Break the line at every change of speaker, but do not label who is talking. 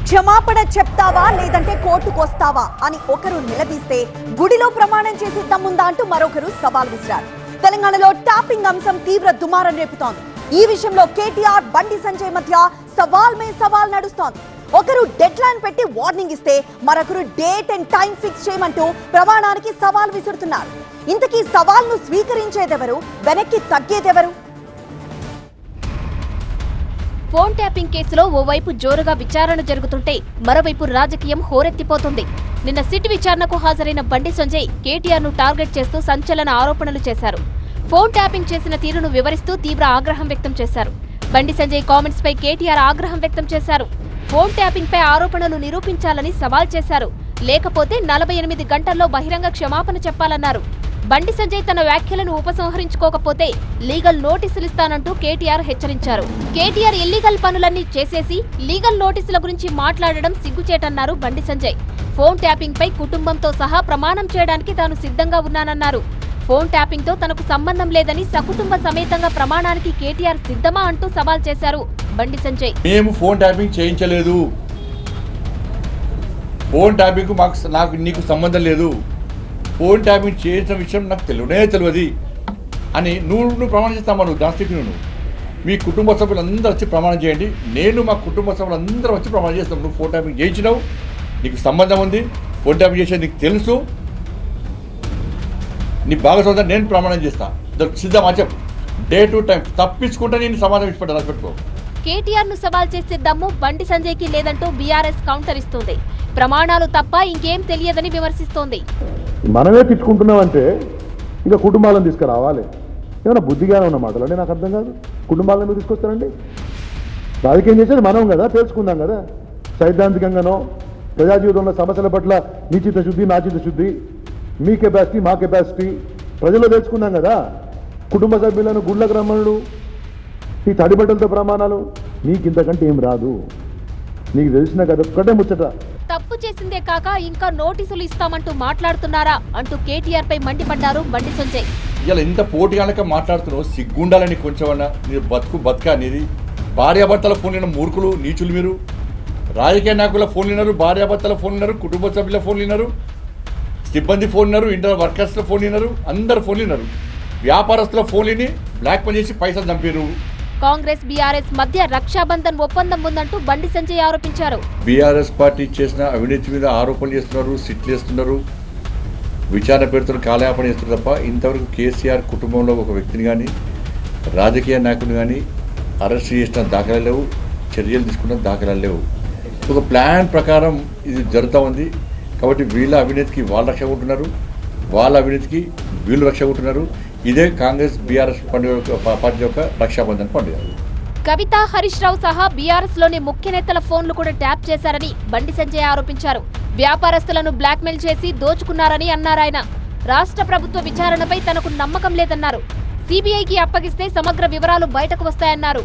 క్షమాపణ చెప్తావా లేదంటే కోర్టుకొస్తావా అని ఒకరు నిలదీస్తే గుడిలో ప్రమాణం చేసి తమ్ముందా అంటూ మరొకరు సవాల్ విసిరారు. తెలంగాణలో ట్యాపింగ్ అంశం తీవ్ర దుమారం రేపుతోంది. ఈ విషయంలో కేటీఆర్, బండి సంజయ్ మధ్య సవాల్ మే సవాల్ నడుస్తోంది. ఒకరు డెడ్ లైన్ పెట్టి వార్నింగ్ ఇస్తే మరొకరు డేట్ అండ్ టైం ఫిక్స్ చేయమంటూ ప్రమాణానికి సవాల్ విసురుతున్నారు. ఇంతకీ సవాల్ను స్వీకరించేదెవరు, వెనక్కి తగ్గేదెవరు?
ఫోన్ ట్యాపింగ్ కేసులో ఓవైపు జోరుగా విచారణ జరుగుతుంటే మరోవైపు రాజకీయం హోరెత్తిపోతుంది. నిన్న సిట్ విచారణకు హాజరైన బండి సంజయ్ కేటీఆర్ ను టార్గెట్ చేస్తూ సంచలన ఆరోపణలు చేశారు. ఫోన్ ట్యాపింగ్ చేసిన తీరును వివరిస్తూ తీవ్ర ఆగ్రహం వ్యక్తం చేశారు. బండి సంజయ్ కామెంట్స్ పై కేటీఆర్ ఆగ్రహం వ్యక్తం చేశారు. ఫోన్ ట్యాపింగ్ పై ఆరోపణలు నిరూపించాలని సవాల్ చేశారు. లేకపోతే 48 గంటల్లో బహిరంగ క్షమాపణ చెప్పాలన్నారు. బండి సంజయ్ తన వ్యాఖ్యలను ఉపసంహరించుకోకపోతే లీగల్ నోటీసులు ఇస్తానంటూ కేటీఆర్ హెచ్చరించారు. కేటీఆర్ ఇల్లీగల్ పనులన్నీ చేసేసి లీగల్ నోటీసుల గురించి మాట్లాడడం సిగ్గుచేటన్నారు బండి సంజయ్. ఫోన్ ట్యాపింగ్ పై కుటుంబంతో సహా ప్రమాణం చేయడానికి తాను సిద్ధంగా ఉన్నానన్నారు. ఫోన్ ట్యాపింగ్ తో తనకు సంబంధం లేదని సకుటుంబ సమేతంగా ప్రమాణానికి కేటీఆర్ సిద్ధమా అంటూ సవాల్ చేశారు బండి సంజయ్.
మేము ఫోన్ ట్యాపింగ్ చేయించలేదు, ఫోన్ ట్యాపింగ్ నాకు నీకు సంబంధం లేదు, ఫోన్ ట్యాపింగ్ చేసిన విషయం నాకు తెలియదు అని నువ్వు ప్రమాణం చేస్తామా? నువ్వు దాస్తికి నువ్వు మీ కుటుంబ సభ్యులందరూ వచ్చి ప్రమాణం చేయండి. నేను మా కుటుంబ సభ్యులందరూ వచ్చి ప్రమాణం చేస్తాం. నువ్వు ఫోన్ ట్యాపింగ్ చేయించినావు, నీకు సంబంధం ఉంది, ఫోన్ ట్యాపింగ్ చేసేది నీకు తెలుసు, నీ భాగస్వామ్యం నేను ప్రమాణం చేస్తా. సిద్ధమా చెప్పు, డే టు టైం తప్పించుకుంటే నేను సమాధానం ఇచ్చిపెట్టాను. రాసిపెట్టుకో.
కేటీఆర్ ను సవాల్ చేసే దమ్ము బండి సంజయ్ కి లేదంటూ బీఆర్ఎస్ కౌంటర్ ఇస్తుంది. ప్రమాణాలు తప్ప ఇంకేం తెలియదని విమర్శిస్తోంది.
మనమే పిచ్చుకుంటున్నామంటే ఇంకా కుటుంబాలను తీసుకురావాలి. ఏమైనా బుద్ధిగానే ఉన్న మాటలు అంటే నాకు అర్థం కాదు. కుటుంబాలను మీరు తీసుకొస్తారండి? రాజకీయం చేసేది మనం కదా, తెలుసుకుందాం కదా. సైద్ధాంతికంగానో ప్రజా జీవితంలో సమస్యల పట్ల నీ చిత్తశుద్ధి, నా చిత్తశుద్ధి, మీ కెపాసిటీ, మా కెపాసిటీ ప్రజల్లో తెలుసుకుందాం కదా. కుటుంబ సభ్యులను గుళ్ళకు రమ్మనుడు, ఈ తడిబట్టలతో ప్రమాణాలు, నీకు ఇంతకంటే ఏం రాదు. నీకు తెలిసిన కదా ఒక్కటే ముచ్చట.
తప్పు చేసిందే కాక ఇంకా నోటీసులు ఇస్తామంటూ మాట్లాడుతున్నారా అంటూ కేటీఆర్ పై మండిపడ్డారు బండి సంజయ్.
ఇలా ఇంత పోటీగానక మాట్లాడుతున్నావు, సిగ్గుండాలని కొంచెమన్నా. మీరు బతుక అనేది భార్యాభర్తల ఫోన్ విన్న మూర్ఖులు, నీచులు మీరు. రాజకీయ నాయకుల ఫోన్ విన్నారు, భార్యాభర్తల ఫోన్ విన్నారు, కుటుంబ సభ్యుల ఫోన్ విన్నారు, సిబ్బంది ఫోన్ విన్నారు, ఇంటర్ వర్కర్స్ల ఫోన్ విన్నారు, అందరు ఫోన్ విన్నారు. వ్యాపారస్తుల ఫోన్ విని బ్లాక్ పని చేసి పైసలు చంపారు.
కాంగ్రెస్ బీఆర్ఎస్ మధ్య రక్షాబంధన్ ఒప్పందం ఉందంటూ బండి సంజయ్ ఆరోపించారు.
బీఆర్ఎస్ పార్టీ చేసిన అవినీతి మీద ఆరోపణలు చేస్తున్నారు, సిట్లు వేస్తున్నారు, విచారణ పెడుతున్నారు, కాలయాపన చేస్తున్నారు తప్ప ఇంతవరకు కేసీఆర్ కుటుంబంలో ఒక వ్యక్తిని కానీ రాజకీయ నాయకుని కానీ అరెస్ట్ చేసిన దాఖలాలు లేవు, చర్యలు తీసుకున్న దాఖలాలు లేవు. ఒక ప్లాన్ ప్రకారం ఇది జరుగుతూ ఉంది. కాబట్టి వీళ్ళ అవినీతికి వాళ్ళు రక్ష ఉంటున్నారు, వాళ్ళ అవినీతికి వీళ్ళు రక్ష ఉంటున్నారు. ఇదే కాంగ్రెస్ బీఆర్ఎస్ పార్టీ యొక్క రక్షాబంధన్ పండుగ.
కవిత, హరీష్ రావు సహా బీఆర్ఎస్ లోని ముఖ్య నేతల ఫోన్లు కూడా ట్యాప్ చేశారని బండి సంజయ్ ఆరోపించారు. వ్యాపారస్తులను బ్లాక్మెయిల్ చేసి దోచుకున్నారని అన్నారాయన. రాష్ట్ర ప్రభుత్వ విచారణపై తనకు నమ్మకం లేదన్నారు. సీబీఐకి అప్పగిస్తే సమగ్ర వివరాలు బయటకు వస్తాయన్నారు.